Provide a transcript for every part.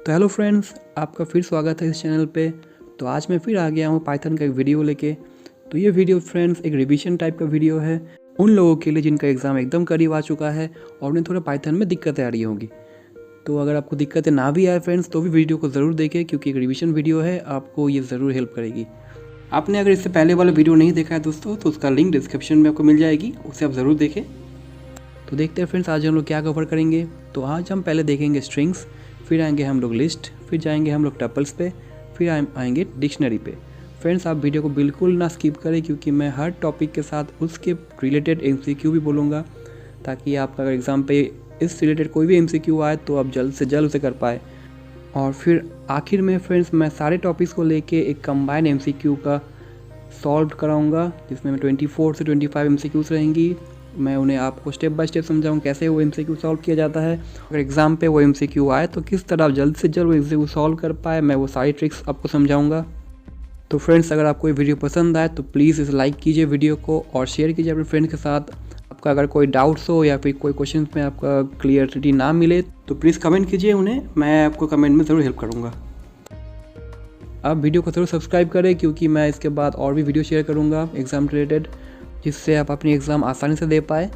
तो hello friends, आपका फिर स्वागत है इस चैनल पे। तो आज मैं फिर आ गया हूँ पाइथन का एक वीडियो लेके। तो ये वीडियो फ्रेंड्स एक रिवीजन टाइप का वीडियो है उन लोगों के लिए जिनका एग्ज़ाम एकदम करीब आ चुका है और उन्हें थोड़ा पाइथन में दिक्कतें आ रही होंगी। तो अगर आपको दिक्कतें ना भी आए फ्रेंड्स तो भी वीडियो को ज़रूर देखें, क्योंकि एक रिवीजन वीडियो है, आपको ये ज़रूर हेल्प करेगी। आपने अगर इससे पहले वाला वीडियो नहीं देखा है दोस्तों तो उसका लिंक डिस्क्रिप्शन में आपको मिल जाएगी, उसे आप ज़रूर देखें। तो देखते हैं फ्रेंड्स आज हम लोग क्या कवर करेंगे। तो आज हम पहले देखेंगे स्ट्रिंग्स, फिर आएंगे हम लोग लिस्ट, फिर जाएंगे हम लोग टपल्स पे, फिर आएंगे डिक्शनरी पे। फ्रेंड्स आप वीडियो को बिल्कुल ना स्किप करें, क्योंकि मैं हर टॉपिक के साथ उसके रिलेटेड MCQ भी बोलूँगा, ताकि आपका अगर एग्ज़ाम पे इस रिलेटेड कोई भी MCQ आए तो आप जल्द से जल्द उसे कर पाए। और फिर आखिर में फ्रेंड्स मैं सारे टॉपिक्स को लेके एक कंबाइंड MCQ का सॉल्व कराऊंगा, जिसमें 24 से 25 MCQs रहेंगी। मैं उन्हें आपको स्टेप बाय स्टेप समझाऊँ कैसे वो MCQ सॉल्व किया जाता है। अगर एग्ज़ाम पे वो MCQ आए तो किस तरह आप जल्द से जल्द वो MCQ सॉल्व कर पाए, मैं वो सारी ट्रिक्स आपको समझाऊंगा। तो फ्रेंड्स अगर आपको ये वीडियो पसंद आए तो प्लीज़ इसे लाइक कीजिए वीडियो को और शेयर कीजिए अपने फ्रेंड्स के साथ। आपका अगर कोई डाउट्स हो या फिर कोई क्वेश्चन में आपका क्लियरिटी ना मिले तो प्लीज़ कमेंट कीजिए उन्हें, मैं आपको कमेंट में ज़रूर हेल्प करूँगा। आप वीडियो को ज़रूर सब्सक्राइब करें, क्योंकि मैं इसके बाद और भी वीडियो शेयर करूँगा एग्ज़ाम रिलेटेड, जिससे आप अपनी एग्ज़ाम आसानी से दे पाए।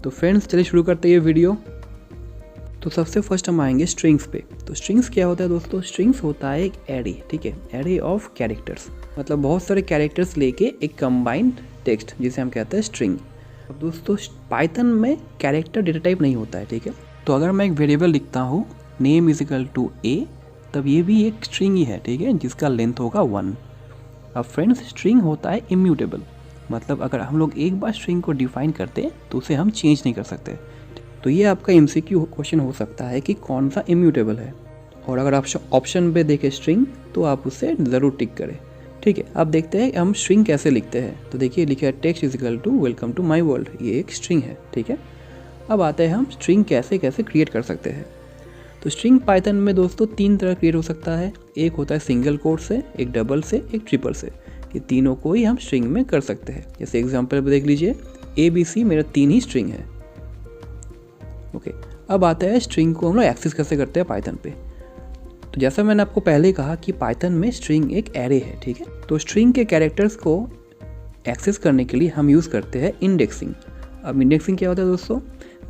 तो फ्रेंड्स चलिए शुरू करते हैं ये वीडियो। तो सबसे फर्स्ट हम आएंगे स्ट्रिंग्स पे। तो स्ट्रिंग्स क्या होता है दोस्तों? स्ट्रिंग्स होता है एक एरे, ठीक है, एरे ऑफ कैरेक्टर्स, मतलब बहुत सारे कैरेक्टर्स लेके एक कंबाइंड टेक्स्ट, जिसे हम कहते हैं स्ट्रिंग। अब दोस्तों पाइथन में कैरेक्टर डेटा टाइप नहीं होता है, ठीक है। तो अगर मैं एक वेरिएबल लिखता हूँ नेम इज इक्वल टू ए, तब ये भी एक स्ट्रिंग ही है, ठीक है, जिसका लेंथ होगा 1। अब फ्रेंड्स स्ट्रिंग होता है इम्यूटेबल, मतलब अगर हम लोग एक बार स्ट्रिंग को डिफाइन करते तो उसे हम चेंज नहीं कर सकते। तो ये आपका MCQ क्वेश्चन हो सकता है कि कौन सा इम्यूटेबल है, और अगर आप ऑप्शन पे देखें स्ट्रिंग तो आप उसे ज़रूर टिक करें, ठीक है। अब देखते हैं हम स्ट्रिंग कैसे लिखते हैं। तो देखिए लिखा है text is equal to welcome to my world, ये एक स्ट्रिंग है, ठीक है। अब आते हैं हम स्ट्रिंग कैसे कैसे क्रिएट कर सकते हैं। तो स्ट्रिंग पाइथन में दोस्तों 3 तरह क्रिएट हो सकता है। एक होता है सिंगल कोट से, एक डबल से, एक ट्रिपल से। ये तीनों को ही हम स्ट्रिंग में कर सकते हैं। जैसे एग्जांपल पे देख लीजिए ABC मेरा 3 ही स्ट्रिंग है, ओके। अब आता है स्ट्रिंग को हम लोग एक्सेस कैसे करते हैं पाइथन पे। तो जैसा मैंने आपको पहले कहा कि पाइथन में स्ट्रिंग एक एरे है, ठीक है। तो स्ट्रिंग के कैरेक्टर्स को एक्सेस करने के लिए हम यूज़ करते हैं इंडेक्सिंग। अब इंडेक्सिंग क्या होता है दोस्तों?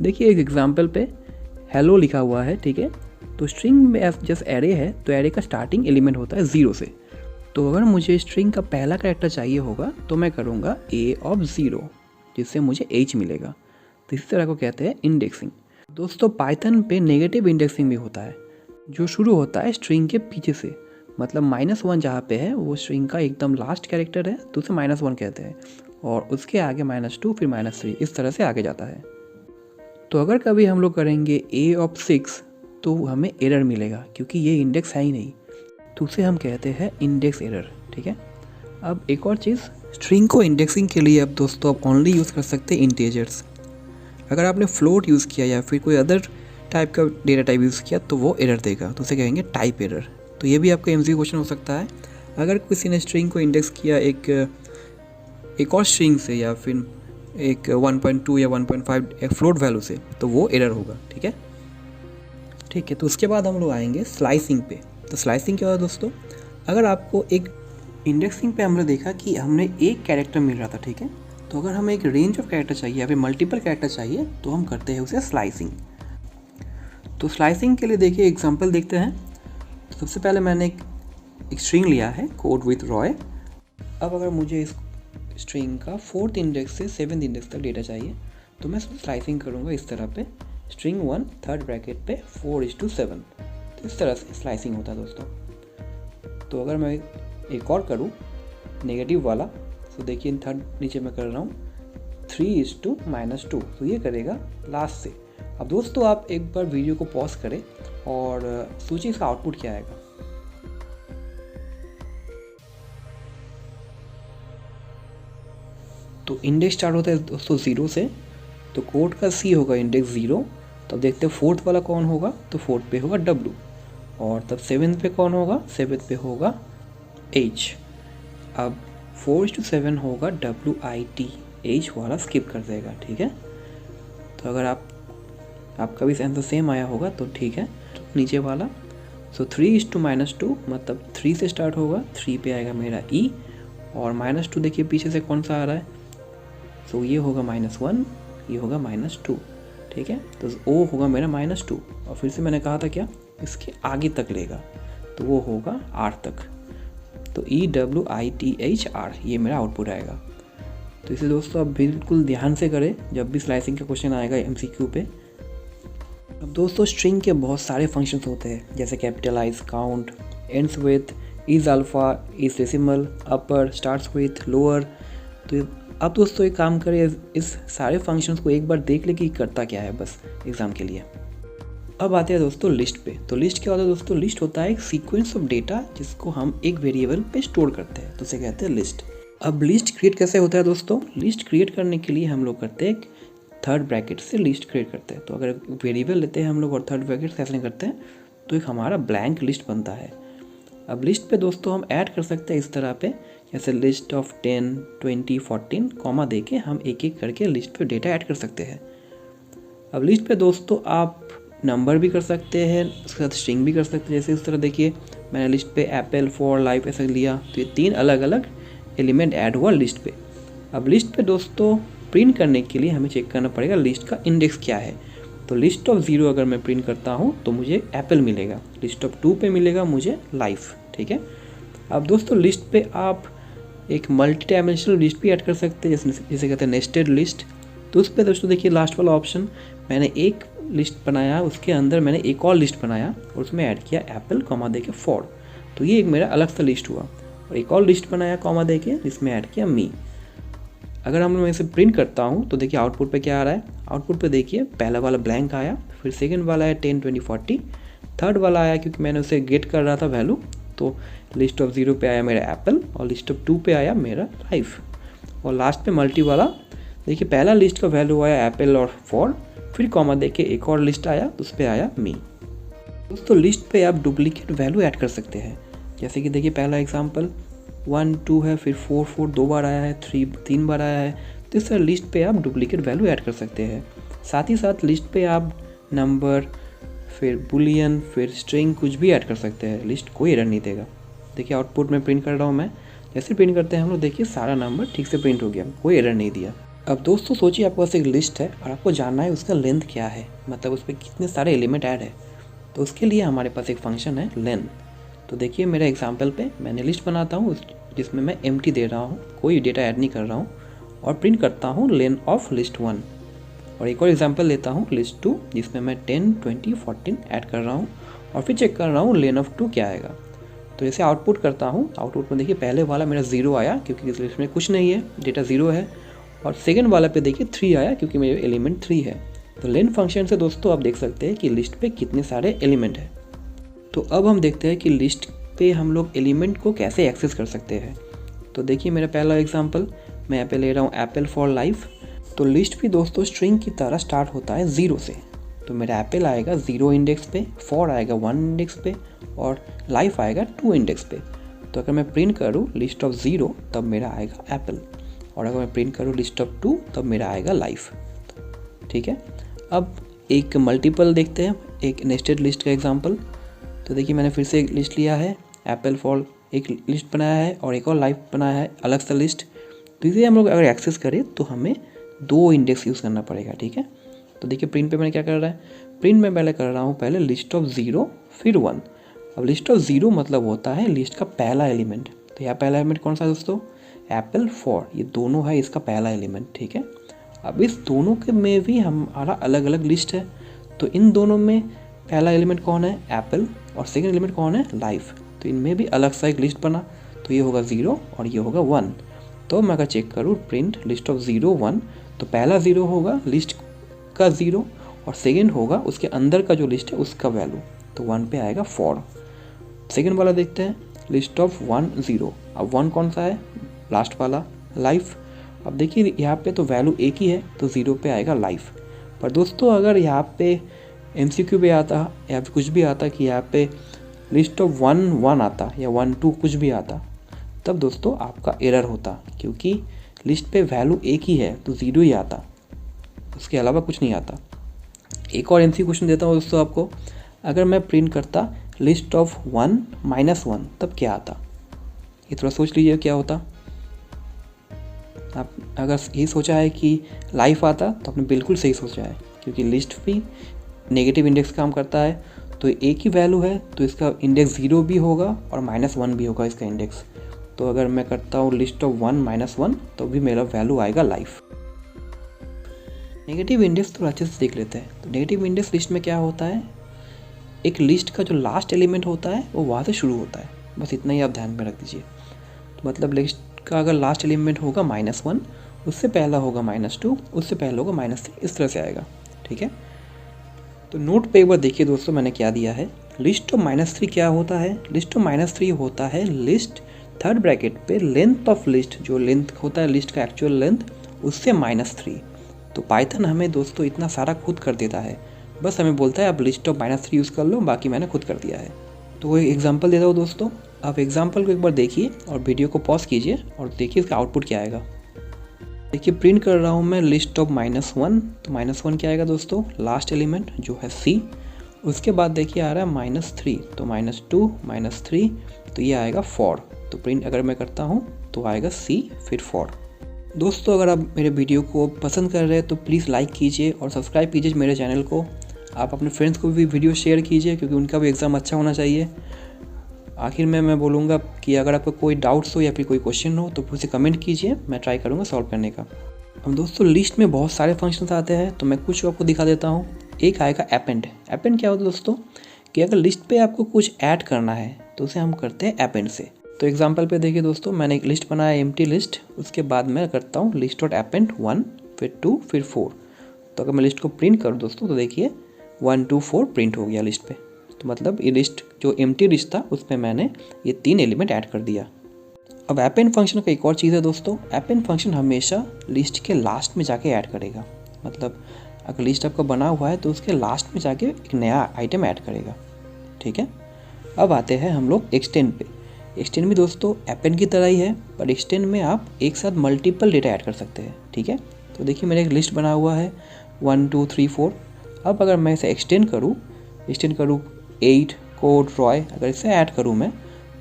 देखिए एक एग्जाम्पल पे हेलो लिखा हुआ है, ठीक है। तो स्ट्रिंग में जैसे एरे है तो एरे का स्टार्टिंग एलिमेंट होता है 0 से। तो अगर मुझे स्ट्रिंग का पहला कैरेक्टर चाहिए होगा तो मैं करूँगा A ऑफ 0, जिससे मुझे H मिलेगा। तो इस तरह को कहते हैं इंडेक्सिंग। दोस्तों पाइथन पे नेगेटिव इंडेक्सिंग भी होता है, जो शुरू होता है स्ट्रिंग के पीछे से, मतलब -1 जहाँ पे है वो स्ट्रिंग का एकदम लास्ट कैरेक्टर है तो उसे -1 कहते हैं, और उसके आगे -2 फिर -3 इस तरह से आगे जाता है। तो अगर कभी हम लोग करेंगे A ऑफ 6 तो हमें एरर मिलेगा, क्योंकि ये इंडेक्स है ही नहीं, तो उसे हम कहते हैं इंडेक्स एरर, ठीक है। अब एक और चीज़, स्ट्रिंग को इंडेक्सिंग के लिए अब दोस्तों आप ओनली यूज़ कर सकते हैं इंटीजर्स। अगर आपने फ्लोट यूज़ किया या फिर कोई अदर टाइप का डेटा टाइप यूज़ किया तो वो एरर देगा, तो उसे कहेंगे टाइप एरर। तो ये भी आपका MCQ क्वेश्चन हो सकता है। अगर किसी ने स्ट्रिंग को इंडेक्स किया एक और स्ट्रिंग से या फिर एक 1.2 या 1.5 एक फ्लोट वैल्यू से, तो वो एरर होगा, ठीक है। ठीक है, तो उसके बाद हम लोग आएंगे स्लाइसिंग पे। तो स्लाइसिंग क्या होता है दोस्तों? अगर आपको एक इंडेक्सिंग पे हमने देखा कि हमने एक कैरेक्टर मिल रहा था, ठीक है। तो अगर हमें एक रेंज ऑफ कैरेक्टर चाहिए या फिर मल्टीपल कैरेक्टर चाहिए तो हम करते हैं उसे स्लाइसिंग। तो स्लाइसिंग के लिए देखिए एग्जांपल देखते हैं। तो सबसे पहले मैंने एक स्ट्रिंग लिया है कोड विथ रॉय। अब अगर मुझे इस स्ट्रिंग का 4th इंडेक्स से 7th इंडेक्स तक डेटा चाहिए तो मैं स्लाइसिंग करूँगा इस तरह पे, स्ट्रिंग 1 थर्ड ब्रैकेट पे 4:7। तो इस तरह से स्लाइसिंग होता है दोस्तों। तो अगर मैं एक और करूँ नेगेटिव वाला, तो देखिए थर्ड नीचे मैं कर रहा हूँ 3:-2, तो ये करेगा लास्ट से। अब दोस्तों आप एक बार वीडियो को पॉज करें और सोचिए इसका आउटपुट क्या आएगा। तो इंडेक्स स्टार्ट होता है दोस्तों 0 से, तो कोड का C होगा इंडेक्स 0। तब देखते हैं 4th वाला कौन होगा, तो 4th पे होगा W, और तब 7th पे कौन होगा, 7th पे होगा H। अब 4:7 होगा WIT, H वाला स्किप कर देगा, ठीक है। तो अगर आपका भी आंसर सेम आया होगा तो ठीक है। तो नीचे वाला सो 3:-2 मतलब 3 से स्टार्ट होगा, 3 पे आएगा मेरा ई, और -2 देखिए पीछे से कौन सा आ रहा है, सो ये होगा -1, ये होगा -2, ठीक है। तो ओ होगा मेरा -2, और फिर से मैंने कहा था क्या, इसके आगे तक लेगा तो वो होगा R तक, तो EWITHR ये मेरा आउटपुट आएगा। तो इसे दोस्तों आप बिल्कुल ध्यान से करें जब भी स्लाइसिंग का क्वेश्चन आएगा MCQ पे। अब दोस्तों स्ट्रिंग के बहुत सारे फंक्शंस होते हैं, जैसे capitalize, count, ends with, is alpha, is decimal, upper, starts with, lower. तो अब दोस्तों एक काम करें, इस सारे फंक्शंस को एक बार देख ले कि करता क्या है बस एग्ज़ाम के लिए। अब आते हैं दोस्तों लिस्ट पे। तो लिस्ट क्या होता है दोस्तों, लिस्ट होता है एक सीक्वेंस ऑफ डेटा जिसको हम एक वेरिएबल पे स्टोर करते हैं, तो उसे कहते हैं लिस्ट। अब लिस्ट क्रिएट कैसे होता है दोस्तों, लिस्ट क्रिएट करने के लिए हम लोग करते हैं थर्ड ब्रैकेट से लिस्ट क्रिएट करते हैं। तो अगर वेरिएबल लेते हैं हम लोग और थर्ड ब्रैकेट से ऐसे करते हैं तो एक हमारा ब्लैंक लिस्ट बनता है। अब लिस्ट पे दोस्तों हम ऐड कर सकते हैं इस तरह पे, जैसे लिस्ट ऑफ 10, 20, 14 कॉमा दे के हम एक एक करके लिस्ट पे डेटा ऐड कर सकते हैं। अब लिस्ट पे दोस्तों आप नंबर भी कर सकते हैं, उसके साथ स्ट्रिंग भी कर सकते हैं। जैसे इस तरह देखिए मैंने लिस्ट पे एप्पल, फॉर, लाइफ ऐसा लिया, तो ये 3 अलग अलग एलिमेंट ऐड हुआ लिस्ट पे। अब लिस्ट पे दोस्तों प्रिंट करने के लिए हमें चेक करना पड़ेगा लिस्ट का इंडेक्स क्या है। तो लिस्ट ऑफ 0 अगर मैं प्रिंट करता हूँ तो मुझे एप्पल मिलेगा, लिस्ट ऑफ 2 पे मिलेगा मुझे लाइफ, ठीक है। अब दोस्तों लिस्ट पे आप एक मल्टी डायमेंशनल लिस्ट भी ऐड कर सकते हैं, जैसे कहते हैं नेस्टेड लिस्ट। तो उस पर दोस्तों देखिए लास्ट वाला ऑप्शन, मैंने एक लिस्ट बनाया, उसके अंदर मैंने एक और लिस्ट बनाया और उसमें ऐड किया एप्पल कॉमा दे के फॉर, तो ये एक मेरा अलग सा लिस्ट हुआ। और एक और लिस्ट बनाया कॉमा दे के, जिसमें ऐड किया मी। अगर मैं इसे प्रिंट करता हूँ तो देखिए आउटपुट पे क्या आ रहा है, आउटपुट पे देखिए पहला वाला ब्लैंक आया, फिर सेकंड वाला है 10, 20, 40, थर्ड वाला आया क्योंकि मैंने उसे गेट कर रहा था वैल्यू, तो लिस्ट ऑफ 0 पे आया मेरा एप्पल और लिस्ट ऑफ 2 पे आया मेरा लाइफ, और लास्ट पे मल्टी वाला देखिए पहला लिस्ट का वैल्यू आया एप्पल और फॉर, फिर कॉमा दे के एक और लिस्ट आया उस पर आया मी। दोस्तों लिस्ट पे आप डुप्लीकेट वैल्यू ऐड कर सकते हैं, जैसे कि देखिए पहला एग्जांपल 1, 2 है, फिर 4, 4 2 बार आया है, 3 3 बार आया है। तो इस तरह लिस्ट पे आप डुप्लीकेट वैल्यू ऐड कर सकते हैं। साथ ही साथ लिस्ट पे आप नंबर, फिर बुलियन, फिर स्ट्रिंग कुछ भी ऐड कर सकते हैं, लिस्ट कोई एरर नहीं देगा। देखिए आउटपुट में प्रिंट कर रहा हूँ मैं, जैसे प्रिंट करते हैं हम लोग देखिए सारा नंबर ठीक से प्रिंट हो गया, कोई एरर नहीं दिया। अब दोस्तों सोचिए आपके पास एक लिस्ट है और आपको जानना है उसका लेंथ क्या है, मतलब उस पर कितने सारे एलिमेंट ऐड है। तो उसके लिए हमारे पास एक फंक्शन है लेन। तो देखिए मेरे एग्जांपल पे मैंने लिस्ट बनाता हूँ जिसमें मैं एम्प्टी दे रहा हूँ, कोई डेटा ऐड नहीं कर रहा हूँ, और प्रिंट करता हूँ लेन ऑफ लिस्ट 1। और एक और एग्जांपल लेता हूँ लिस्ट 2 जिसमें मैं 10, 20, 14 ऐड कर रहा हूँ और फिर चेक कर रहा हूँ लेन ऑफ 2 क्या आएगा। तो जैसे आउटपुट करता हूँ, आउटपुट में देखिए पहले वाला मेरा 0 आया क्योंकि इस लिस्ट में कुछ नहीं है, डेटा 0 है, और सेकेंड वाला पे देखिए 3 आया क्योंकि मेरे एलिमेंट 3 है। तो लेन फंक्शन से दोस्तों आप देख सकते हैं कि लिस्ट पे कितने सारे एलिमेंट हैं। तो अब हम देखते हैं कि लिस्ट पे हम लोग एलिमेंट को कैसे एक्सेस कर सकते हैं। तो देखिए मेरा पहला एग्जांपल मैं यहाँ पे ले रहा हूँ एप्पल फॉर लाइफ। तो लिस्ट भी दोस्तों स्ट्रिंग की तरह स्टार्ट होता है 0 से। तो मेरा एप्पल आएगा 0 इंडेक्स पे, फॉर आएगा 1 इंडेक्स पे, और लाइफ आएगा 2 इंडेक्स पे। तो अगर मैं प्रिंट करूँ लिस्ट ऑफ 0 तब मेरा आएगा एप्पल, और अगर मैं प्रिंट करूँ लिस्ट ऑफ 2 तब मेरा आएगा लाइफ, ठीक है। अब एक मल्टीपल देखते हैं, एक नेस्टेड लिस्ट का एग्जांपल। तो देखिए मैंने फिर से एक लिस्ट लिया है, एप्पल फॉर एक लिस्ट बनाया है और एक और लाइफ बनाया है अलग सा लिस्ट। तो इसे हम लोग अगर एक्सेस करें तो हमें 2 इंडेक्स यूज़ करना पड़ेगा, ठीक है। तो देखिए प्रिंट पे मैंने क्या कर रहा है, प्रिंट में पहले कर रहा हूँ पहले लिस्ट ऑफ 0 फिर 1। अब लिस्ट ऑफ 0 मतलब होता है लिस्ट का पहला एलिमेंट। तो यहाँ पहला एलिमेंट कौन सा है दोस्तों, एप्पल फॉर, ये दोनों है इसका पहला एलिमेंट, ठीक है। अब इस दोनों के में भी हमारा अलग अलग लिस्ट है। तो इन दोनों में पहला एलिमेंट कौन है, एप्पल, और सेकेंड एलिमेंट कौन है, लाइफ। तो इनमें भी अलग सा एक लिस्ट बना, तो ये होगा 0 और ये होगा 1। तो मैं अगर चेक करूँ प्रिंट लिस्ट ऑफ 0, 1, तो पहला 0 होगा लिस्ट का 0 और सेकेंड होगा उसके अंदर का जो लिस्ट है उसका वैल्यू, तो 1 पे आएगा फॉर। सेकेंड वाला देखते हैं लिस्ट ऑफ 1, 0। अब 1 कौन सा है, लास्ट वाला, लाइफ। अब देखिए यहाँ पे तो वैल्यू एक ही है तो 0 पे आएगा लाइफ। पर दोस्तों अगर यहाँ पे MCQ पे आता या फिर कुछ भी आता कि यहाँ पे लिस्ट ऑफ 1, 1 आता या 1, 2 कुछ भी आता, तब दोस्तों आपका एरर होता, क्योंकि लिस्ट पे वैल्यू एक ही है तो 0 ही आता, उसके अलावा कुछ नहीं आता। एक और MCQ क्वेश्चन देता हूँ दोस्तों आपको, अगर मैं प्रिंट करता लिस्ट ऑफ 1 -1 तब क्या आता? ये थोड़ा सोच लीजिए क्या होता। आप अगर ये सोचा है कि लाइफ आता तो आपने बिल्कुल सही सोचा है, क्योंकि लिस्ट भी नेगेटिव इंडेक्स काम करता है। तो एक ही वैल्यू है तो इसका इंडेक्स 0 भी होगा और -1 भी होगा इसका इंडेक्स। तो अगर मैं करता हूँ लिस्ट ऑफ 1 -1 तो भी मेरा वैल्यू आएगा लाइफ। नेगेटिव इंडेक्स थोड़ा अच्छे से देख लेते हैं। तो नेगेटिव इंडेक्स लिस्ट में क्या होता है, एक लिस्ट का जो लास्ट एलिमेंट होता है वो वहाँ से शुरू होता है। बस इतना ही आप ध्यान में रख दीजिए। तो मतलब लिस्ट का अगर लास्ट एलिमेंट होगा -1, उससे पहला होगा -2, उससे पहला होगा -3, इस तरह से आएगा। ठीक है, तो नोट पे एक बार देखिए दोस्तों मैंने क्या दिया है। लिस्ट ऑफ -3 क्या होता है? लिस्ट ऑफ -3 होता है लिस्ट थर्ड ब्रैकेट पे लेंथ ऑफ लिस्ट, जो लेंथ होता है लिस्ट का एक्चुअल लेंथ, उससे -3। तो पाइथन हमें दोस्तों इतना सारा खुद कर देता है, बस हमें बोलता है आप लिस्ट ऑफ -3 यूज़ कर लो, बाकी मैंने खुद कर दिया है। तो वो एग्जांपल देता हूँ दोस्तों, आप एग्जांपल को एक बार देखिए और वीडियो को पॉज कीजिए और देखिए इसका आउटपुट क्या आएगा। देखिए प्रिंट कर रहा हूँ मैं लिस्ट ऑफ -1, तो -1 क्या आएगा दोस्तों, लास्ट एलिमेंट जो है C। उसके बाद देखिए आ रहा है -3, तो -2 -3, तो ये आएगा 4। तो प्रिंट अगर मैं करता हूँ तो आएगा C फिर 4। दोस्तों अगर आप मेरे वीडियो को पसंद कर रहे हैं तो प्लीज़ लाइक कीजिए और सब्सक्राइब कीजिए मेरे चैनल को। आप अपने फ्रेंड्स को भी वीडियो शेयर कीजिए, क्योंकि उनका भी एग्ज़ाम अच्छा होना चाहिए। आखिर में मैं बोलूँगा कि अगर आपको कोई डाउट्स हो या फिर कोई क्वेश्चन हो तो मुझे कमेंट कीजिए, मैं ट्राई करूँगा सॉल्व करने का। अब दोस्तों लिस्ट में बहुत सारे फंक्शंस आते हैं, तो मैं कुछ आपको दिखा देता हूँ। एक आएगा अपेंड। अपेंड क्या होता है दोस्तों, कि अगर लिस्ट पे आपको कुछ ऐड करना है तो उसे हम करते हैं अपेंड से। तो एग्जांपल पे देखिए दोस्तों, मैंने एक लिस्ट बनाया एम्प्टी लिस्ट, उसके बाद मैं करता हूँ लिस्ट डॉट अपेंड 1 फिर 2 फिर 4। तो अगर मैं लिस्ट को प्रिंट करूँ दोस्तों तो देखिए 1 2 4 प्रिंट हो गया लिस्ट पे। तो मतलब ये लिस्ट जो एम्प्टी लिस्ट था उसमें मैंने ये 3 एलिमेंट ऐड कर दिया। अब अपेंड फंक्शन का एक और चीज़ है दोस्तों, अपेंड फंक्शन हमेशा लिस्ट के लास्ट में जाके ऐड करेगा। मतलब अगर लिस्ट आपका बना हुआ है तो उसके लास्ट में जाके एक नया आइटम ऐड करेगा। ठीक है, अब आते हैं हम लोग एक्सटेंड पे। एक्सटेंड भी दोस्तों अपेंड की तरह ही है, पर एक्सटेंड में आप एक साथ मल्टीपल डेटा ऐड कर सकते हैं। ठीक है, तो देखिए मेरा एक लिस्ट बना हुआ है 1 2 3 4। अब अगर मैं इसे एक्सटेंड करूँ 8 कोड रॉय, अगर इसे ऐड करूँ मैं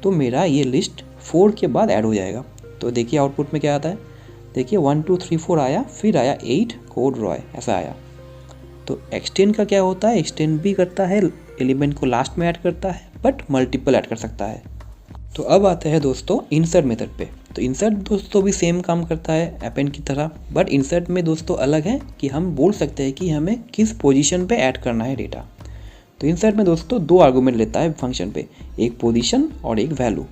तो मेरा ये लिस्ट 4 के बाद ऐड हो जाएगा। तो देखिए आउटपुट में क्या आता है, देखिए 1 2 3 4 आया, फिर आया 8 कोड रॉय, ऐसा आया। तो एक्सटेंड का क्या होता है, एक्सटेंड भी करता है, एलिमेंट को लास्ट में ऐड करता है, बट मल्टीपल ऐड कर सकता है। तो अब आते हैं दोस्तों इंसर्ट मेथड पे। तो इंसर्ट दोस्तों भी सेम काम करता है अपेंड की तरह, बट इंसर्ट में दोस्तों अलग है कि हम बोल सकते हैं कि हमें किस पोजीशन पे ऐड करना है डेटा। तो इंसर्ट में दोस्तों 2 आर्गूमेंट लेता है फंक्शन पे, एक पोजीशन और एक वैल्यू।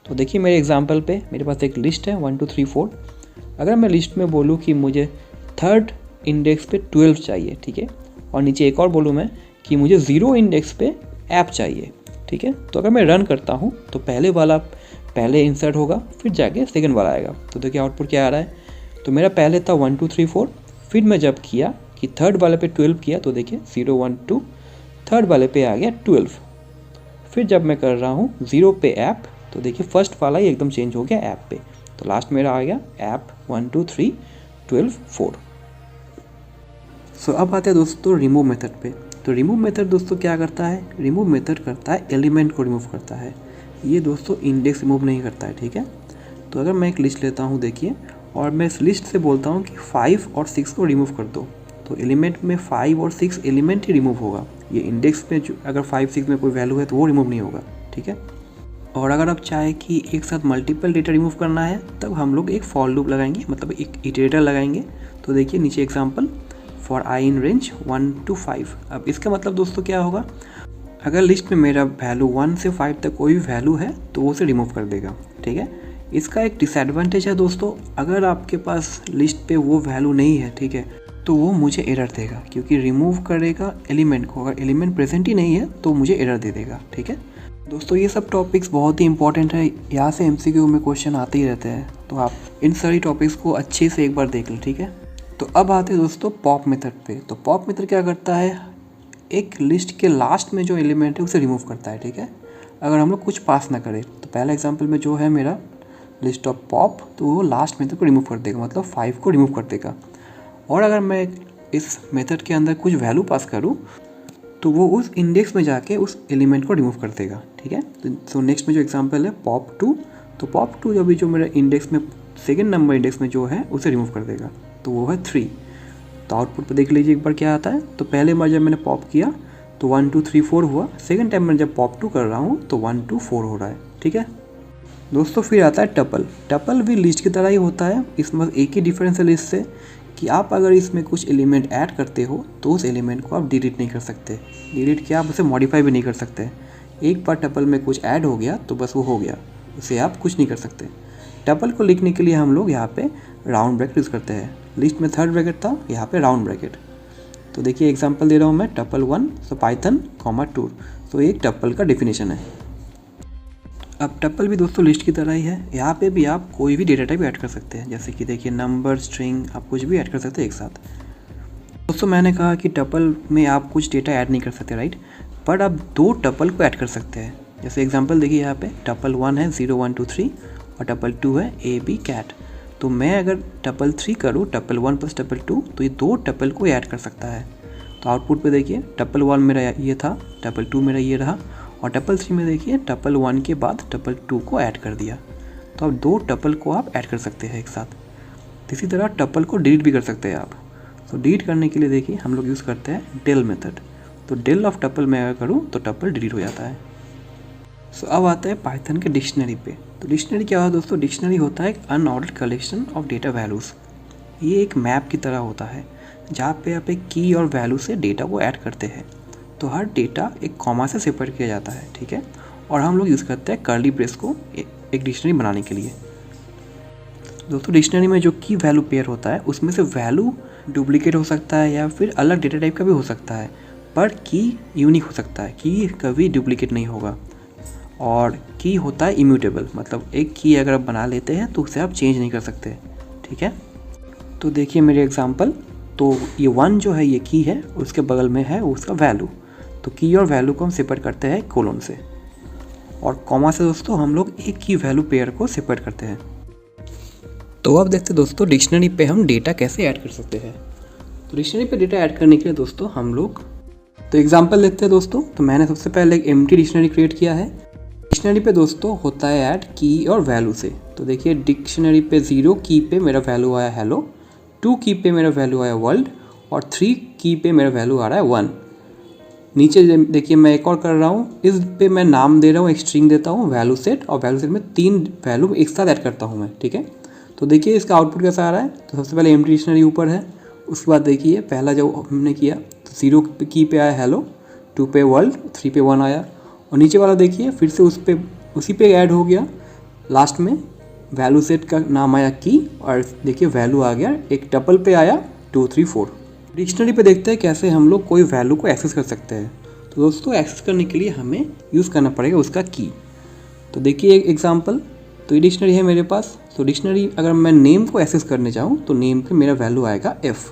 तो देखिए मेरे एग्जांपल पे मेरे पास एक लिस्ट है 1 2 3 4। अगर मैं लिस्ट में बोलूँ कि मुझे थर्ड इंडेक्स पे 12 चाहिए, ठीक है, और नीचे एक और बोलूँ मैं कि मुझे 0 इंडेक्स पे ऐप चाहिए, ठीक है, तो अगर मैं रन करता हूँ तो पहले वाला पहले इंसर्ट होगा, फिर जाके सेकंड वाला आएगा। तो देखिए आउटपुट क्या आ रहा है, तो मेरा पहले था 1 2 3 4, फिर मैं जब किया कि थर्ड वाले पे 12 किया तो देखिए 0 1 2, थर्ड वाले पे आ गया 12। फिर जब मैं कर रहा हूँ 0 पे ऐप तो देखिए फर्स्ट वाला ही एकदम चेंज हो गया ऐप पे। तो लास्ट मेरा आ गया ऐप 1 2 3 12 4। सो अब आते हैं दोस्तों रिमूव मेथड पे। तो रिमूव मेथड दोस्तों क्या करता है, रिमूव मेथड करता है एलिमेंट को रिमूव करता है। ये दोस्तों इंडेक्स रिमूव नहीं करता है, ठीक है। तो अगर मैं एक लिस्ट लेता हूँ देखिए, और मैं इस लिस्ट से बोलता हूँ कि 5 और 6 को रिमूव कर दो, तो एलिमेंट में 5 और 6 एलिमेंट ही रिमूव होगा। ये इंडेक्स में जो अगर 5 6 में कोई वैल्यू है तो वो रिमूव नहीं होगा, ठीक है। और अगर आप चाहे कि एक साथ मल्टीपल डेटा रिमूव करना है तब हम लोग एक फॉर लूप लगाएंगे, मतलब एक इटरेटर लगाएंगे। तो देखिए नीचे example for I in range 1 to 5। अब इसका मतलब दोस्तों क्या होगा, अगर लिस्ट में मेरा वैल्यू 1 से 5 तक कोई भी वैल्यू है तो वो उसे रिमूव कर देगा, ठीक है। इसका एक डिसएडवांटेज है दोस्तों, अगर आपके पास लिस्ट पे वो वैल्यू नहीं है, ठीक है, तो वो मुझे एरर देगा, क्योंकि रिमूव करेगा एलिमेंट को, अगर एलिमेंट प्रेजेंट ही नहीं है तो मुझे एरर दे देगा, ठीक है। दोस्तों ये सब टॉपिक्स बहुत ही इंपॉर्टेंट है, यहाँ से MCQ में क्वेश्चन आते ही रहते हैं, तो आप इन सारी टॉपिक्स को अच्छे से एक बार देख लें, ठीक है। तो अब आते हैं दोस्तों पॉप मेथड पे। तो पॉप मेथड क्या करता है, एक लिस्ट के लास्ट में जो एलिमेंट है उसे रिमूव करता है, ठीक है, अगर हम लोग कुछ पास ना करें। तो पहला एग्जांपल में जो है मेरा लिस्ट ऑफ पॉप, तो वो लास्ट मेथड को रिमूव कर देगा, मतलब 5 को रिमूव कर देगा। और अगर मैं इस मेथड के अंदर कुछ वैल्यू पास करूँ तो वो उस इंडेक्स में जाके उस एलिमेंट को रिमूव कर देगा, ठीक है। तो नेक्स्ट में जो एग्जांपल है pop2, तो pop2 अभी जो मेरा इंडेक्स में सेकेंड नंबर इंडेक्स में जो है उसे रिमूव कर देगा, तो वो है 3। तो आउटपुट पे देख लीजिए एक बार क्या आता है। तो पहले बार जब मैंने पॉप किया तो 1 2 3 4 हुआ, सेकेंड टाइम मैं जब pop2 कर रहा हूँ तो 1 2 4 हो रहा है, ठीक है दोस्तों। फिर आता है टपल। टपल भी लिस्ट की तरह ही होता है, इसमें एक ही डिफरेंस है लिस्ट से कि आप अगर इसमें कुछ एलिमेंट ऐड करते हो तो उस एलिमेंट को आप डिलीट नहीं कर सकते। डिलीट क्या, आप उसे मॉडिफाई भी नहीं कर सकते। एक बार टपल में कुछ ऐड हो गया तो बस वो हो गया, उसे आप कुछ नहीं कर सकते। टपल को लिखने के लिए हम लोग यहाँ पे राउंड ब्रैकेट यूज़ करते हैं। लिस्ट में थर्ड ब्रैकेट था, यहाँ पे राउंड ब्रैकेट। तो देखिए एग्जांपल दे रहा हूँ मैं, टपल 1 सो पाइथन कॉमा 2, तो एक टपल का डेफिनेशन है। अब टपल भी दोस्तों लिस्ट की तरह ही है, यहाँ पे भी आप कोई भी डेटा टाइप ऐड कर सकते हैं, जैसे कि देखिए नंबर, स्ट्रिंग, आप कुछ भी ऐड कर सकते हैं एक साथ। दोस्तों मैंने कहा कि टपल में आप कुछ डेटा ऐड नहीं कर सकते, राइट, बट आप 2 टपल को ऐड कर सकते हैं। जैसे एग्जांपल देखिए यहाँ पे टपल 1 है 0 1 2 3 और टपल 2 है AB कैट। तो मैं अगर टपल 3 करूँ, टपल 1 प्लस टपल 2, तो ये 2 टपल को ऐड कर सकता है। तो आउटपुट पे देखिए टपल 1 मेरा ये था, टपल 2 मेरा ये रहा, और टपल 3 में देखिए टपल 1 के बाद टपल 2 को ऐड कर दिया। तो अब 2 टपल को आप ऐड कर सकते हैं एक साथ। इसी तरह टपल को डिलीट भी कर सकते हैं आप। तो डिलीट करने के लिए देखिए हम लोग यूज़ करते हैं डेल मेथड। तो डेल ऑफ टपल मैं अगर करूँ तो टपल डिलीट हो जाता है। सो अब आता है पाइथन के डिक्शनरी पे। तो डिक्शनरी क्या होता है दोस्तों, डिक्शनरी होता है एक unordered collection of data values. ये एक मैप की तरह होता है जहाँ पे आप एक की और वैल्यू से डेटा को ऐड करते हैं। तो हर डेटा एक कॉमा से सेपरेट किया जाता है, ठीक है, और हम लोग यूज़ करते हैं कर्ली ब्रेस को एक डिक्शनरी बनाने के लिए। दोस्तों डिक्शनरी में जो की वैल्यू पेयर होता है उसमें से वैल्यू डुप्लीकेट हो सकता है या फिर अलग डेटा टाइप का भी हो सकता है, पर की यूनिक हो सकता है, की कभी डुप्लीकेट नहीं होगा। और की होता है इम्यूटेबल, मतलब एक की अगर आप बना लेते हैं तो उसे आप चेंज नहीं कर सकते, ठीक है। तो देखिए मेरे एग्जांपल, तो ये 1 जो है ये की है, उसके बगल में है उसका वैल्यू। तो की और वैल्यू को हम सेपरेट करते हैं कोलन से, और कॉमा से दोस्तों हम लोग एक की वैल्यू पेयर को सेपरेट करते हैं। तो अब देखते हैं दोस्तों डिक्शनरी पे हम डेटा कैसे ऐड कर सकते हैं। तो डिक्शनरी पे डेटा ऐड करने के लिए दोस्तों हम लोग तो एग्जांपल देखते हैं दोस्तों। तो मैंने सबसे पहले एक एम्प्टी डिक्शनरी क्रिएट किया है। डिक्शनरी पे दोस्तों होता है ऐड की और वैल्यू से। तो देखिए डिक्शनरी पे 0 की पे मेरा वैल्यू आया हेलो, 2 की पे मेरा वैल्यू आया वर्ल्ड, और 3 की पे मेरा वैल्यू आ रहा है 1। नीचे देखिए मैं एक और कर रहा हूँ, इस पे मैं नाम दे रहा हूँ, एक स्ट्रिंग देता हूँ वैल्यू सेट, और वैल्यू सेट में 3 वैल्यू एक साथ ऐड करता हूँ मैं, ठीक है। तो देखिए इसका आउटपुट कैसा आ रहा है। तो सबसे पहले एम्प्टी डिक्शनरी ऊपर है, उसके बाद देखिए पहला जो हमने किया तो 0 की पे आया हेलो, 2 पे वर्ल्ड, 3 पे 1 आया, और नीचे वाला देखिए फिर से उसी पे ऐड हो गया। लास्ट में वैल्यू सेट का नाम आया की, और देखिए वैल्यू आ गया एक टपल पे आया 2 3 4। डिक्शनरी पे देखते हैं कैसे हम लोग कोई वैल्यू को एक्सेस कर सकते हैं। तो दोस्तों एक्सेस करने के लिए हमें यूज़ करना पड़ेगा उसका की। तो देखिए एक एग्जांपल, तो ये डिक्शनरी है मेरे पास। तो डिक्शनरी अगर मैं नेम को एक्सेस करने चाहूँ तो नेम पे मेरा वैल्यू आएगा f।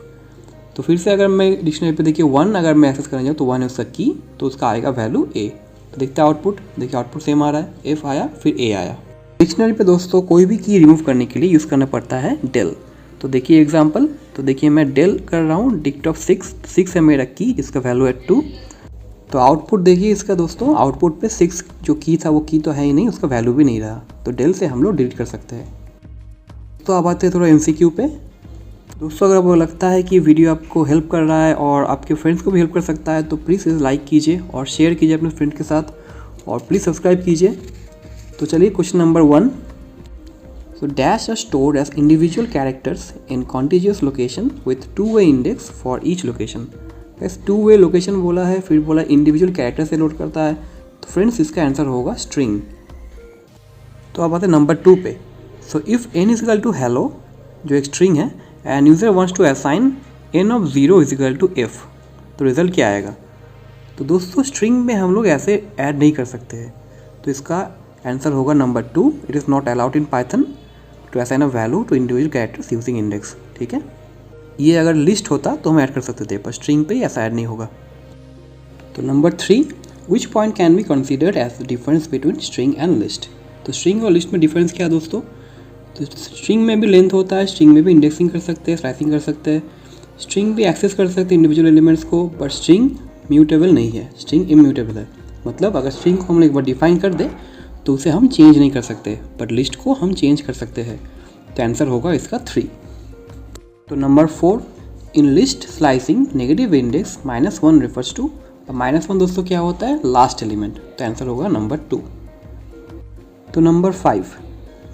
तो फिर से अगर मैं डिक्शनरी पे देखिए 1 अगर मैं एक्सेस करने जाऊँ तो 1 है उसका की, तो उसका आएगा वैल्यू a। तो देखते हैं आउटपुट, देखिए आउटपुट सेम आ रहा है, f आया फिर a आया। डिक्शनरी पे दोस्तों कोई भी की रिमूव करने के लिए यूज़ करना पड़ता है डेल। तो देखिए एग्जांपल, तो देखिए मैं डेल कर रहा हूँ डिक्ट ऑफ 6 है मेरा की जिसका वैल्यू है 2। तो आउटपुट देखिए इसका दोस्तों, आउटपुट पे 6 जो की था वो की तो है ही नहीं, उसका वैल्यू भी नहीं रहा। तो डेल से हम लोग डिलीट कर सकते हैं। तो अब आते हैं थोड़ा MCQ पे। दोस्तों अगर आपको लगता है कि वीडियो आपको हेल्प कर रहा है और आपके फ्रेंड्स को भी हेल्प कर सकता है तो प्लीज़ इसे लाइक कीजिए और शेयर कीजिए अपने फ्रेंड के साथ, और प्लीज़ सब्सक्राइब कीजिए। तो चलिए question number 1। So dash are stored as individual characters in contiguous location with two-way index for each location। बस 2-way लोकेशन बोला है, फिर बोला इंडिविजुअल कैरेक्टर से लोड करता है, तो फ्रेंड्स इसका आंसर होगा स्ट्रिंग। तो अब आते हैं नंबर 2 पे। So if n is equal to hello जो एक स्ट्रिंग है and user wants to assign n of 0 is equal to f, तो रिजल्ट क्या आएगा। तो दोस्तों स्ट्रिंग में हम लोग ऐसे ऐड नहीं कर सकते हैं, तो इसका आंसर होगा number 2। It is not allowed in Python to assign a value to individual characters using index, ठीक है। ये अगर लिस्ट होता तो हम ऐड कर सकते थे, पर स्ट्रिंग पे ऐसा ऐड नहीं होगा। तो number 3, which point can be considered as the difference between string and list. तो स्ट्रिंग और लिस्ट में डिफरेंस क्या है दोस्तों। तो स्ट्रिंग में भी लेंथ होता है, स्ट्रिंग में भी इंडेक्सिंग कर सकते हैं, स्लाइसिंग कर सकते हैं, स्ट्रिंग भी एक्सेस कर सकते हैं इंडिविजुअल एलिमेंट्स को, बट स्ट्रिंग म्यूटेबल नहीं है, स्ट्रिंग इम्यूटेबल है। मतलब अगर स्ट्रिंग को हम एक बार डिफाइन कर दे तो उसे हम चेंज नहीं कर सकते, बट लिस्ट को हम चेंज कर सकते हैं। तो आंसर होगा इसका 3। तो number 4, in list slicing negative index -1 refers to. -1 दोस्तों क्या होता है? Last element. तो आंसर होगा नंबर 2। तो number 5,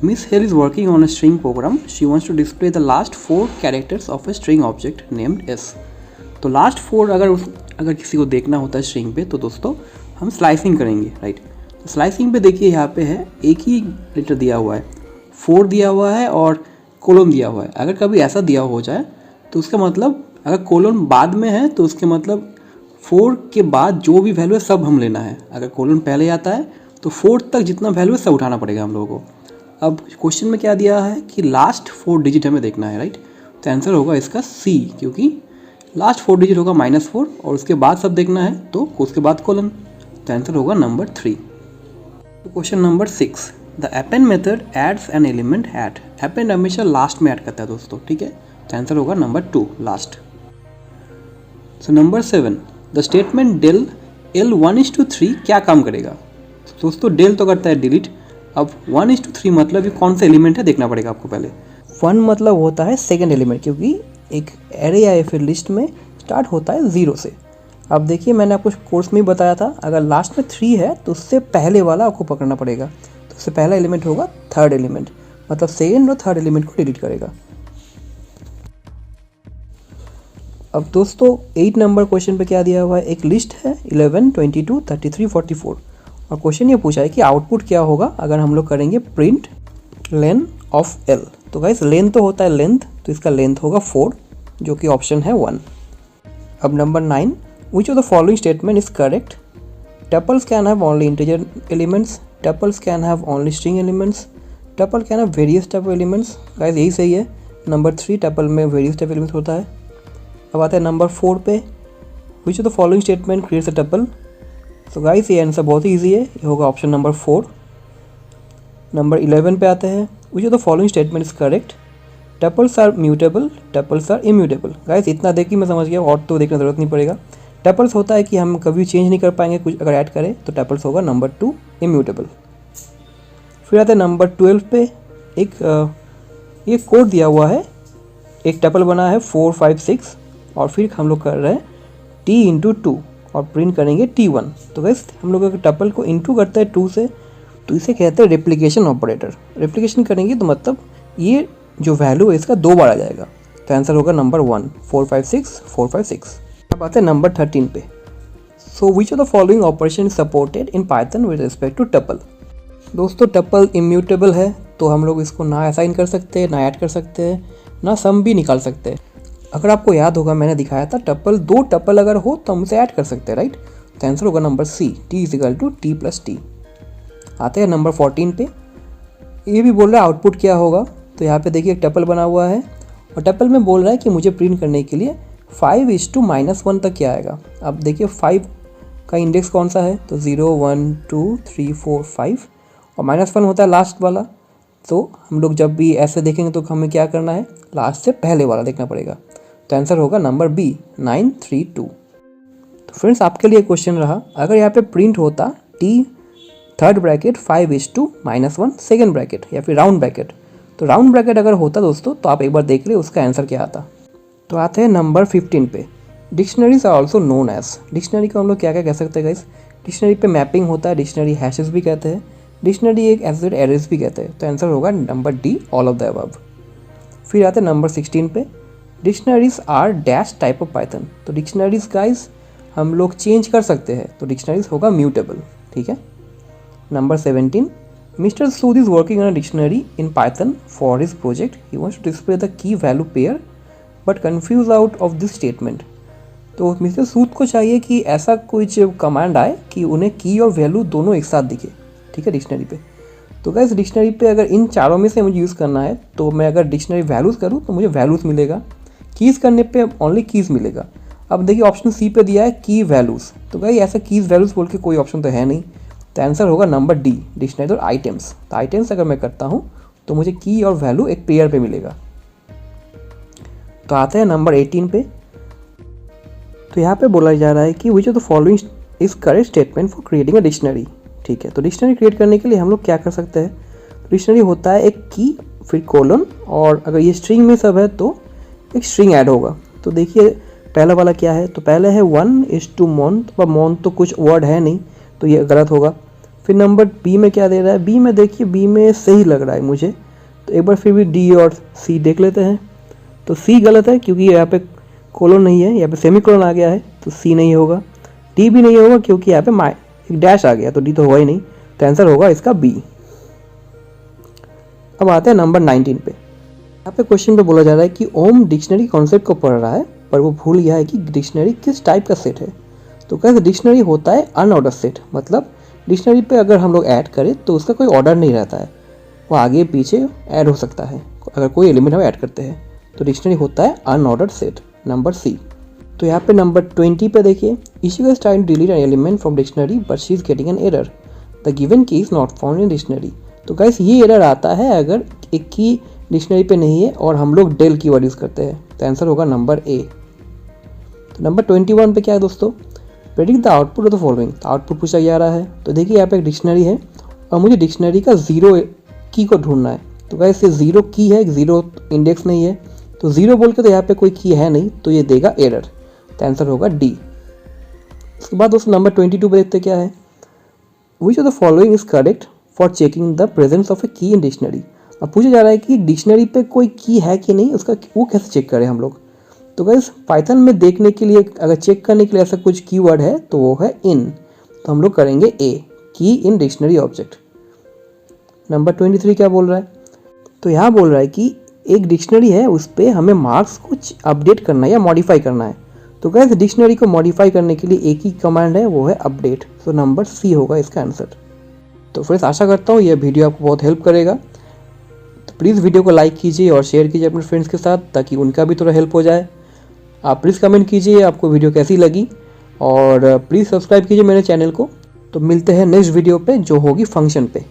miss Hale is working on a string program, she wants to display the last 4 characters of a string object named s. तो last 4 अगर किसी को देखना होता है स्ट्रिंग पे तो दोस्तों हम स्लाइसिंग करेंगे, राइट। तो स्लाइसिंग पे देखिए यहाँ पे है एक ही लेटर दिया हुआ है, 4 दिया हुआ है और कोलन दिया हुआ है। अगर कभी ऐसा दिया हो जाए तो उसका मतलब, अगर कोलन बाद में है तो उसके मतलब 4 के बाद जो भी वैल्यू है सब हम लेना है। अगर कोलन पहले आता है तो 4 तक जितना वैल्यू है सब उठाना पड़ेगा हम लोगों को। अब क्वेश्चन में क्या दिया है कि लास्ट 4 डिजिट हमें देखना है, राइट। तो आंसर होगा इसका सी, क्योंकि लास्ट 4 डिजिट होगा -4 और उसके बाद सब देखना है तो उसके बाद कोलन। तो आंसर होगा नंबर 3। तो question number 6, the append method adds an element at. Append हमेशा लास्ट में ऐड करता है दोस्तों, ठीक है। तो आंसर होगा number 2, last. So number 7, the statement del L1:3 क्या काम करेगा? तो दोस्तों डेल तो करता है डिलीट। अब 1:3 मतलब ये कौन सा एलिमेंट है देखना पड़ेगा आपको पहले। 1 मतलब होता है सेकेंड एलिमेंट, क्योंकि एक एरे या फिर लिस्ट में स्टार्ट होता है 0 से। अब देखिए मैंने आपको कोर्स में ही बताया था, अगर लास्ट में 3 है तो उससे पहले वाला आपको पकड़ना पड़ेगा। तो उससे पहला एलिमेंट होगा थर्ड एलिमेंट, मतलब सेकेंड और थर्ड एलिमेंट को डिलीट करेगा। अब दोस्तों 8 नंबर क्वेश्चन पे क्या दिया हुआ है? एक लिस्ट है 11, 22, 33, 44 और क्वेश्चन ये पूछा है कि आउटपुट क्या होगा अगर हम लोग करेंगे प्रिंट लेन ऑफ एल। तो गाइस लेंथ तो होता है लेंथ, तो इसका लेंथ होगा 4, जो कि ऑप्शन है 1। अब number 9, which of the following statement is correct? Tuples can have only integer elements, tuples can have only string elements, tuple can have various type of elements. Guys यही सही है, नंबर 3 टपल में various type elements होता है। अब आते हैं number 4 पे, विच of the following statement creates a tuple? तो गाइस ये आंसर बहुत ही ईजी है, ये होगा ऑप्शन नंबर 4। नंबर 11 पे आते हैं, which of the following statement is correct? Tuples are mutable, tuples are immutable. Guys इतना देख के मैं समझ गया, और तो देखने ज़रूरत नहीं पड़ेगा। टपल्स होता है कि हम कभी चेंज नहीं कर पाएंगे कुछ अगर ऐड करें, तो टपल्स होगा नंबर 2 इम्यूटेबल। फिर आते हैं नंबर 12 पे, एक कोड दिया हुआ है, एक टपल बना है 4, 5, 6 और फिर हम लोग कर रहे हैं t/2 और प्रिंट करेंगे t1। तो गाइस हम लोग अगर टपल को इंटू करता है 2 से तो इसे कहते हैं रेप्लिकेशन ऑपरेटर। रेप्लिकेशन करेंगे तो मतलब ये जो वैल्यू है इसका 2 बार आ जाएगा। तो आंसर होगा नंबर 1, 4, 5, 6, 4, 5, 6। अब आते हैं नंबर 13 पे। So which of the following operation supported in Python with respect to tuple? दोस्तों टपल इम्यूटेबल है, तो हम लोग इसको ना असाइन कर सकते हैं, ना ऐड कर सकते हैं, ना सम भी निकाल सकते हैं। अगर आपको याद होगा मैंने दिखाया था टपल, 2 टपल अगर हो तो हम उसे ऐड कर सकते हैं, राइट। तो आंसर होगा नंबर सी, t=t+t। आते हैं नंबर 14 पे, ये भी बोल रहा है आउटपुट क्या होगा। तो यहाँ पे देखिए एक टपल बना हुआ है और टपल में बोल रहा है कि मुझे प्रिंट करने के लिए 5:-1 तक क्या आएगा। अब देखिए 5 का इंडेक्स कौन सा है? तो 0, 1, 2, 3, 4, 5 और -1 होता है लास्ट वाला। तो हम लोग जब भी ऐसे देखेंगे तो हमें क्या करना है? लास्ट से पहले वाला देखना पड़ेगा। तो आंसर होगा नंबर बी, 932। तो फ्रेंड्स आपके लिए क्वेश्चन रहा, अगर यहाँ पे प्रिंट होता t third bracket 5:-1 second bracket या फिर राउंड ब्रैकेट, तो राउंड ब्रैकेट अगर होता दोस्तों तो आप एक बार देख ले उसका आंसर क्या आता। तो आते हैं नंबर 15 पे, dictionaries are also known as. Dictionary को हम लोग क्या क्या कह सकते हैं गाइस? डिक्शनरी पे मैपिंग होता है, डिक्शनरी हैशेस भी कहते हैं, डिक्शनरी एक एज एरेज भी कहते हैं। तो आंसर होगा number d, all of the above. फिर आते हैं नंबर 16 पे, dictionaries are dash type of Python. तो डिक्शनरीज गाइस हम लोग चेंज कर सकते हैं, तो डिक्शनरीज होगा म्यूटेबल, ठीक है। Number 17, Mr. Sood is working on a dictionary in Python for his project. He wants to display the key value pair but confused out of this statement. तो मिस्टर सूद को चाहिए कि ऐसा कुछ कमांड आए कि उन्हें की और वैल्यू दोनों एक साथ दिखे, ठीक है, डिक्शनरी पे। तो गाइस डिक्शनरी पे अगर इन चारों में से मुझे यूज़ करना है तो मैं अगर डिक्शनरी वैल्यूज़ करूँ तो मुझे वैल्यूज़ मिलेगा, कीज़ करने पे ओनली कीज़ मिलेगा। अब देखिए ऑप्शन सी पे दिया है की वैल्यूज़, तो गाइस ऐसा कीज़ वैल्यूज़ बोल के कोई ऑप्शन तो है नहीं। तो आंसर होगा नंबर डी, डिक्शनरी और आइटम्स। तो आइटम्स अगर मैं करता हूँ तो मुझे की और वैल्यू एक पेयर पे मिलेगा। तो आते हैं नंबर 18 पे। तो यहाँ पे बोला जा रहा है कि विच of the following is correct statement for creating a dictionary. ठीक है, तो डिक्शनरी क्रिएट करने के लिए हम लोग क्या कर सकते हैं, डिक्शनरी होता है एक की फिर कोलन, और अगर ये स्ट्रिंग में सब है तो एक स्ट्रिंग ऐड होगा। तो देखिए पहला वाला क्या है, तो पहले है 1:2 month, पर month तो कुछ वर्ड है नहीं तो ये गलत होगा। फिर नंबर बी में क्या दे रहा है, बी में देखिए बी में सही लग रहा है मुझे, तो एक बार फिर भी डी और सी देख लेते हैं। तो सी गलत है क्योंकि यहाँ पे कोलन नहीं है, यहाँ पे सेमी कोलन आ गया है, तो सी नहीं होगा। डी भी नहीं होगा क्योंकि यहाँ पे एक डैश आ गया, तो डी तो होगा ही नहीं, तो आंसर होगा इसका बी। अब आते हैं नंबर 19 पे। यहाँ पे क्वेश्चन पे बोला जा रहा है कि ओम डिक्शनरी कॉन्सेप्ट को पढ़ रहा है पर वो भूल गया है कि डिक्शनरी किस टाइप का सेट है। तो कैसे डिक्शनरी होता है अनऑर्डर सेट, मतलब डिक्शनरी पे अगर हम लोग ऐड करें तो उसका कोई ऑर्डर नहीं रहता है, वो आगे पीछे ऐड हो सकता है अगर कोई एलिमेंट हम ऐड करते हैं। तो डिक्शनरी होता है अनऑर्डर्ड सेट, नंबर सी। तो यहाँ पे नंबर 20 पे देखिए, issue is trying to delete an element from dictionary but she is getting an error, the given key is not found in dictionary. तो गाइस ये एरर आता है अगर एक की डिक्शनरी पे नहीं है और हम लोग डेल की वर्ड यूज़ करते हैं, तो आंसर होगा नंबर ए। तो नंबर 21 पे क्या है दोस्तों, predict the output of the following. Output पूछा जा रहा है, तो देखिए यहाँ पे एक डिक्शनरी है और मुझे डिक्शनरी का जीरो की को ढूंढना है। तो गाइस ये जीरो की है, जीरो इंडेक्स नहीं है, तो जीरो बोल के तो यहाँ पे कोई की है नहीं, तो ये देगा एरर, तो आंसर होगा डी। उसके बाद दोस्तों नंबर 22 पे देखते क्या है, which of the following is correct for checking the presence of a key in dictionary. अब पूछा जा रहा है कि डिक्शनरी पे कोई की है कि नहीं, उसका वो कैसे चेक करें हम लोग। तो गाइस पाइथन में देखने के लिए अगर चेक करने के लिए ऐसा कुछ कीवर्ड है तो वो है इन, तो हम लोग करेंगे ए, key in dictionary object. Number 23 क्या बोल रहा है, तो यहाँ बोल रहा है कि एक डिक्शनरी है उस पर हमें मार्क्स कुछ अपडेट करना है या मॉडिफाई करना है। तो गाइस डिक्शनरी को मॉडिफाई करने के लिए एक ही कमांड है, वो है अपडेट, तो नंबर सी होगा इसका आंसर। तो फ्रेंड्स आशा करता हूँ यह वीडियो आपको बहुत हेल्प करेगा, तो प्लीज़ वीडियो को लाइक कीजिए और शेयर कीजिए अपने फ्रेंड्स के साथ ताकि उनका भी थोड़ा हेल्प हो जाए। आप प्लीज़ कमेंट कीजिए आपको वीडियो कैसी लगी, और प्लीज़ सब्सक्राइब कीजिए मेरे चैनल को। तो मिलते हैं नेक्स्ट वीडियो पे जो होगी फंक्शन पे।